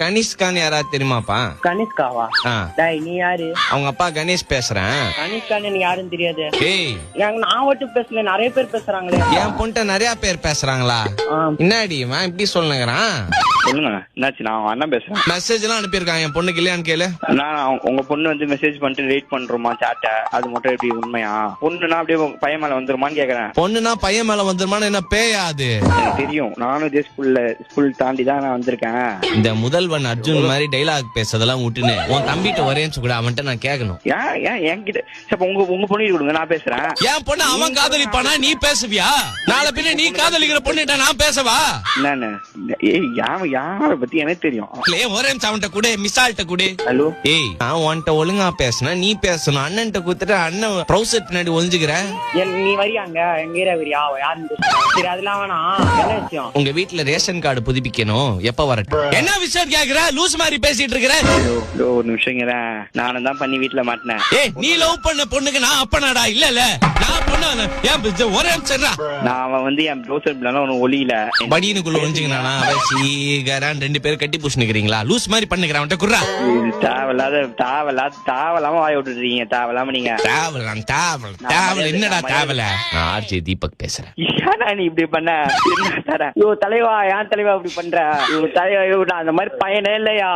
கனிஷ்கான்னு யாராவது தெரியுமாப்பா? கனிஷ்காவா? ஆ. டேய் நீ யாரு? அவங்க அப்பா கணேஷ் பேசுறேன். கனிஷ்கான்னு எனக்கு யாருன்னு தெரியாது. ஏய், நான் மட்டும் பேசல, நிறைய பேர் பேசுறாங்களே. என் பொண்ணுட்ட நிறைய பேர் பேசுறாங்களா? ஆ. என்னடி இவன் இப்படி சொல்லுங்கிறான்? சொல்லுங்க, என்னாச்சு? நான் அண்ணன் பேசுறேன். மெசேஜ் எல்லாம் அனுப்பியிருக்கான் என் பொண்ணுக்கு, இல்லையான்னு கேளு. உங்க பொண்ணு வந்து மெசேஜ் பண்ணிட்டு வெயிட் பண்றோமா சாட்ட, அது மட்டும் எப்படி உண்மையா? பொண்ணுனா அப்படியே பையன் மேல வந்துருமான்னு கேக்குறேன். பொண்ணுனா பையன் மேல வந்துருமான்னு என்ன பேயாது? எனக்கு தெரியும், நானும் இதே ஸ்கூல் தாண்டி தான் நான் வந்திருக்கேன். இந்த முதல்வன் அர்ஜுன் மாதிரி டைலாக் பேசுறதெல்லாம் விட்டுன்னு உன் தம்பிட்ட ஒரேன்னு கூட அவன்கிட்ட நான் கேட்கணும். ஏன் என்கிட்ட சப்ப உங்க பொண்ணு கொடுங்க, நான் பேசுறேன். என் பொண்ணு அவன் காதலிப்பானா நீ பேசுவியா? நாளை பின்ன நீ காதலிக்கிற பொண்ணுட்ட நான் பேசவா? என்னன்னு யார பத்தி எனக்கு தெரியும். ஒரே அவன்கிட்ட கூட மிசால்ட்ட கூட. ஹலோ, ஏய், நான் உன்கிட்ட ஒழுங்கா பேசினா நீ பேசணும். அண்ணன்ட்ட குத்துட்டு அண்ணன் ப்ரௌசர் பின்னாடி ஒளிஞ்சுக்கிற. நீ வரியாங்க எங்க ஏரியா வரியா? யாருன்னு சரி, அதெல்லாம் வேணாம். என்ன விஷயம்? உங்க வீட்டுல ரேஷன் கார்டு புதுப்பிக்கணும், எப்ப வரட்டும்? என்ன விஷயம் கேக்குற? லூஸ் மாதிரி பேசிட்டு இருக்கிற. ஒரு நிமிஷங்கிறேன், நானும் தான் பண்ணி வீட்டுல மாட்டினேன். ஏய், நீ லவ் பண்ண பொண்ணுக்கு நான் அப்பனாடா? இல்ல நான் பொண்ணு ஒரே நிமிஷம். நான் அவன் வந்து என் ப்ரௌசர் பின்னால ஒளியில படினுக்குள்ள ஒளிஞ்சுங்கண்ணா அவன் சீகரான் 2 பேரும் கட்டி பூசினுக்கிறீங்களா? லூஸ் மாதிரி பண்ணுகிறேன். அவன்கிட்ட குர்ரா. தேவையில்லாம வாய விட்டுறீங்க. தேவையில்லாம நீங்க தேவல் என்னடா தேவல? நான் ஆர்ஜே தீபக் பேசுறேன். ஏன்னா நீ இப்படி பண்ண? தலைவா, ஏன் தலைவா இப்படி பண்ற? தலைவா, அந்த மாதிரி பையனே இல்லையா?